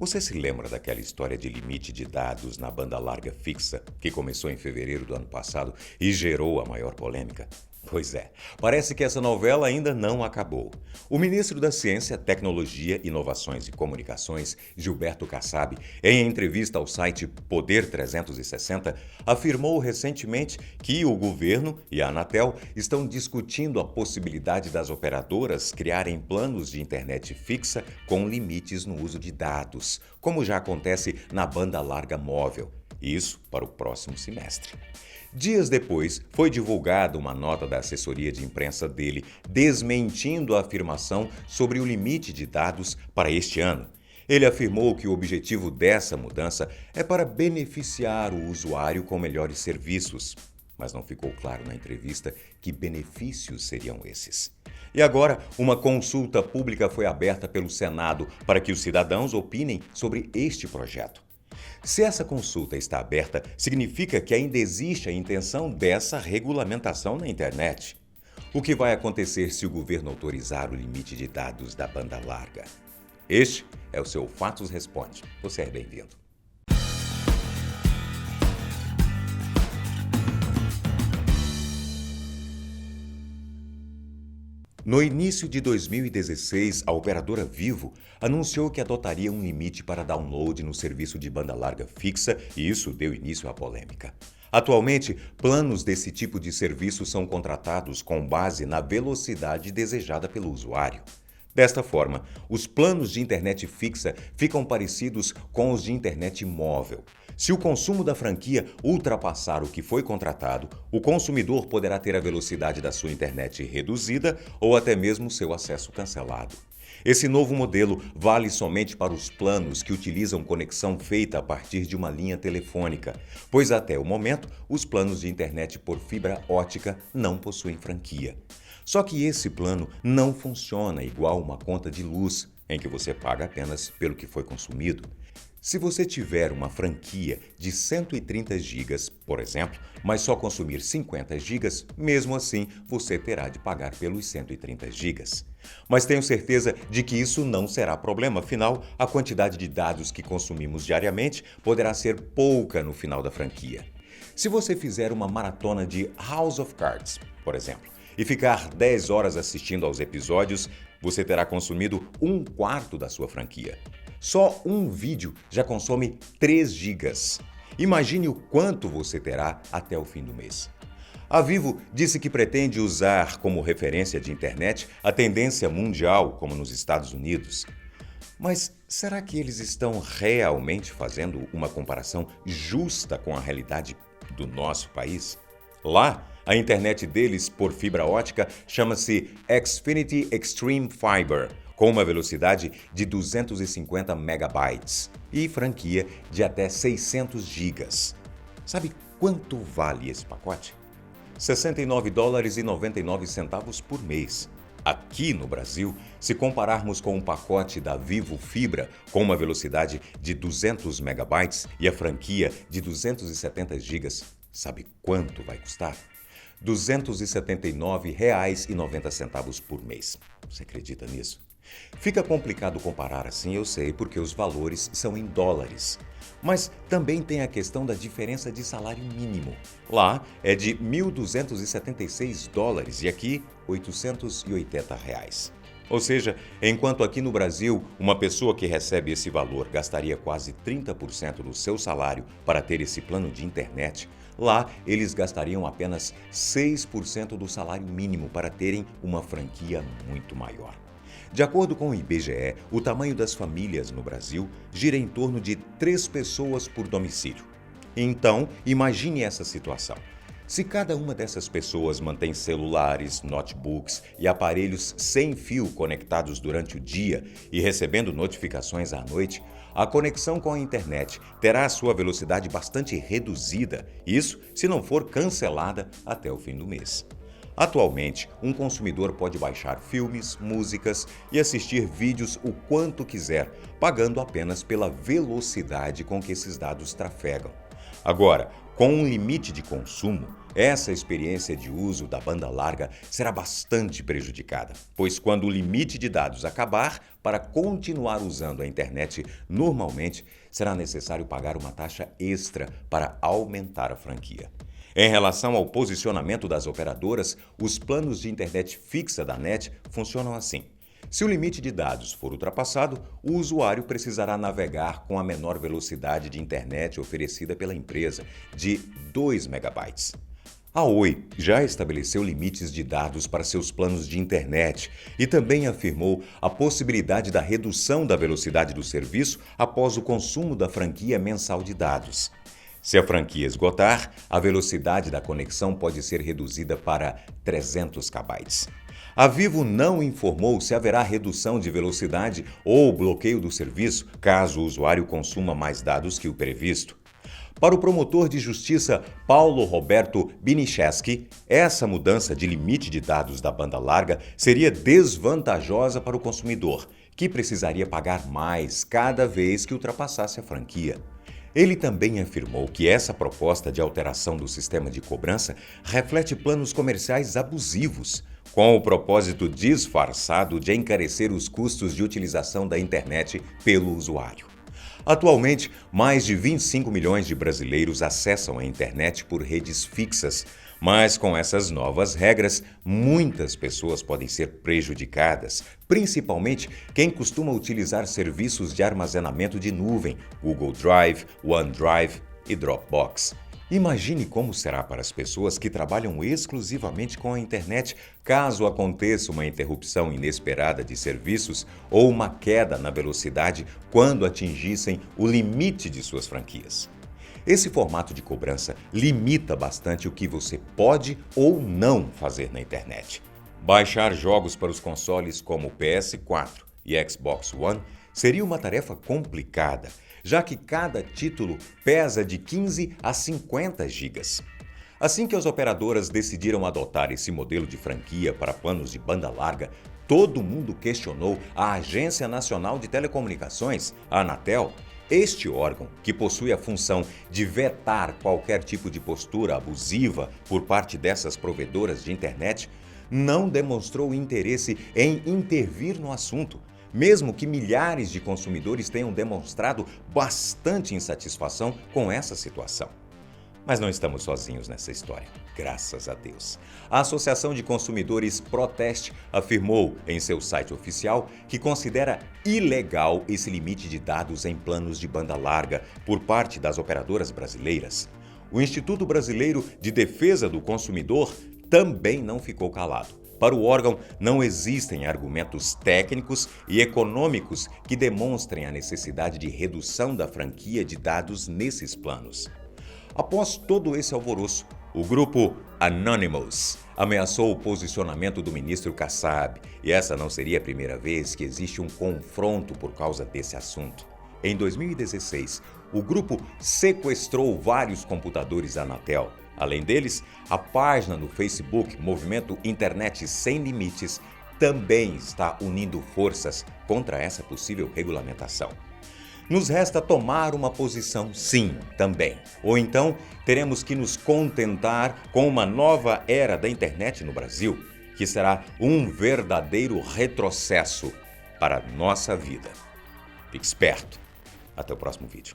Você se lembra daquela história de limite de dados na banda larga fixa que começou em fevereiro do ano passado e gerou a maior polêmica? Pois é, parece que essa novela ainda não acabou. O ministro da Ciência, Tecnologia, Inovações e Comunicações, Gilberto Kassab, em entrevista ao site Poder 360, afirmou recentemente que o governo e a Anatel estão discutindo a possibilidade das operadoras criarem planos de internet fixa com limites no uso de dados, como já acontece na banda larga móvel. Isso para o próximo semestre. Dias depois, foi divulgada uma nota da assessoria de imprensa dele desmentindo a afirmação sobre o limite de dados para este ano. Ele afirmou que o objetivo dessa mudança é para beneficiar o usuário com melhores serviços. Mas não ficou claro na entrevista que benefícios seriam esses. E agora, uma consulta pública foi aberta pelo Senado para que os cidadãos opinem sobre este projeto. Se essa consulta está aberta, significa que ainda existe a intenção dessa regulamentação na internet. O que vai acontecer se o governo autorizar o limite de dados da banda larga? Este é o seu Fatos Responde. Você é bem-vindo. No início de 2016, a operadora Vivo anunciou que adotaria um limite para download no serviço de banda larga fixa e isso deu início à polêmica. Atualmente, planos desse tipo de serviço são contratados com base na velocidade desejada pelo usuário. Desta forma, os planos de internet fixa ficam parecidos com os de internet móvel. Se o consumo da franquia ultrapassar o que foi contratado, o consumidor poderá ter a velocidade da sua internet reduzida ou até mesmo seu acesso cancelado. Esse novo modelo vale somente para os planos que utilizam conexão feita a partir de uma linha telefônica, pois até o momento os planos de internet por fibra ótica não possuem franquia. Só que esse plano não funciona igual uma conta de luz, em que você paga apenas pelo que foi consumido. Se você tiver uma franquia de 130 GB, por exemplo, mas só consumir 50 GB, mesmo assim você terá de pagar pelos 130 GB. Mas tenho certeza de que isso não será problema, afinal, a quantidade de dados que consumimos diariamente poderá ser pouca no final da franquia. Se você fizer uma maratona de House of Cards, por exemplo, e ficar 10 horas assistindo aos episódios, você terá consumido 1/4 da sua franquia. Só um vídeo já consome 3 gigas. Imagine o quanto você terá até o fim do mês. A Vivo disse que pretende usar como referência de internet a tendência mundial, como nos Estados Unidos. Mas será que eles estão realmente fazendo uma comparação justa com a realidade do nosso país? Lá, a internet deles por fibra ótica chama-se Xfinity Extreme Fiber, com uma velocidade de 250 megabytes e franquia de até 600 gigas. Sabe quanto vale esse pacote? R$ 69,99 por mês. Aqui no Brasil, se compararmos com um pacote da Vivo Fibra com uma velocidade de 200 megabytes e a franquia de 270 gigas, sabe quanto vai custar? R$ 279,90 por mês. Você acredita nisso? Fica complicado comparar assim, eu sei, porque os valores são em dólares. Mas também tem a questão da diferença de salário mínimo. Lá é de $1.276 e aqui R$ 880. Ou seja, enquanto aqui no Brasil, uma pessoa que recebe esse valor gastaria quase 30% do seu salário para ter esse plano de internet, lá eles gastariam apenas 6% do salário mínimo para terem uma franquia muito maior. De acordo com o IBGE, o tamanho das famílias no Brasil gira em torno de 3 pessoas por domicílio. Então, imagine essa situação. Se cada uma dessas pessoas mantém celulares, notebooks e aparelhos sem fio conectados durante o dia e recebendo notificações à noite, a conexão com a internet terá a sua velocidade bastante reduzida, isso se não for cancelada até o fim do mês. Atualmente, um consumidor pode baixar filmes, músicas e assistir vídeos o quanto quiser, pagando apenas pela velocidade com que esses dados trafegam. Agora, com um limite de consumo, essa experiência de uso da banda larga será bastante prejudicada, pois quando o limite de dados acabar, para continuar usando a internet normalmente, será necessário pagar uma taxa extra para aumentar a franquia. Em relação ao posicionamento das operadoras, os planos de internet fixa da NET funcionam assim. Se o limite de dados for ultrapassado, o usuário precisará navegar com a menor velocidade de internet oferecida pela empresa, de 2 megabytes. A Oi já estabeleceu limites de dados para seus planos de internet e também afirmou a possibilidade da redução da velocidade do serviço após o consumo da franquia mensal de dados. Se a franquia esgotar, a velocidade da conexão pode ser reduzida para 300 kb. A Vivo não informou se haverá redução de velocidade ou bloqueio do serviço caso o usuário consuma mais dados que o previsto. Para o promotor de justiça Paulo Roberto Binicheski, essa mudança de limite de dados da banda larga seria desvantajosa para o consumidor, que precisaria pagar mais cada vez que ultrapassasse a franquia. Ele também afirmou que essa proposta de alteração do sistema de cobrança reflete planos comerciais abusivos, com o propósito disfarçado de encarecer os custos de utilização da internet pelo usuário. Atualmente, mais de 25 milhões de brasileiros acessam a internet por redes fixas, mas com essas novas regras, muitas pessoas podem ser prejudicadas, principalmente quem costuma utilizar serviços de armazenamento de nuvem, Google Drive, OneDrive e Dropbox. Imagine como será para as pessoas que trabalham exclusivamente com a internet caso aconteça uma interrupção inesperada de serviços ou uma queda na velocidade quando atingissem o limite de suas franquias. Esse formato de cobrança limita bastante o que você pode ou não fazer na internet. Baixar jogos para os consoles como o PS4 e Xbox One seria uma tarefa complicada, já que cada título pesa de 15 a 50 gigas. Assim que as operadoras decidiram adotar esse modelo de franquia para planos de banda larga, todo mundo questionou a Agência Nacional de Telecomunicações, a Anatel. Este órgão, que possui a função de vetar qualquer tipo de postura abusiva por parte dessas provedoras de internet, não demonstrou interesse em intervir no assunto, mesmo que milhares de consumidores tenham demonstrado bastante insatisfação com essa situação. Mas não estamos sozinhos nessa história, graças a Deus. A Associação de Consumidores Proteste afirmou em seu site oficial que considera ilegal esse limite de dados em planos de banda larga por parte das operadoras brasileiras. O Instituto Brasileiro de Defesa do Consumidor também não ficou calado. Para o órgão, não existem argumentos técnicos e econômicos que demonstrem a necessidade de redução da franquia de dados nesses planos. Após todo esse alvoroço, o grupo Anonymous ameaçou o posicionamento do ministro Kassab, e essa não seria a primeira vez que existe um confronto por causa desse assunto. Em 2016, o grupo sequestrou vários computadores da Anatel. Além deles, a página no Facebook Movimento Internet Sem Limites também está unindo forças contra essa possível regulamentação. Nos resta tomar uma posição sim, também. Ou então, teremos que nos contentar com uma nova era da internet no Brasil, que será um verdadeiro retrocesso para a nossa vida. Fique esperto. Até o próximo vídeo.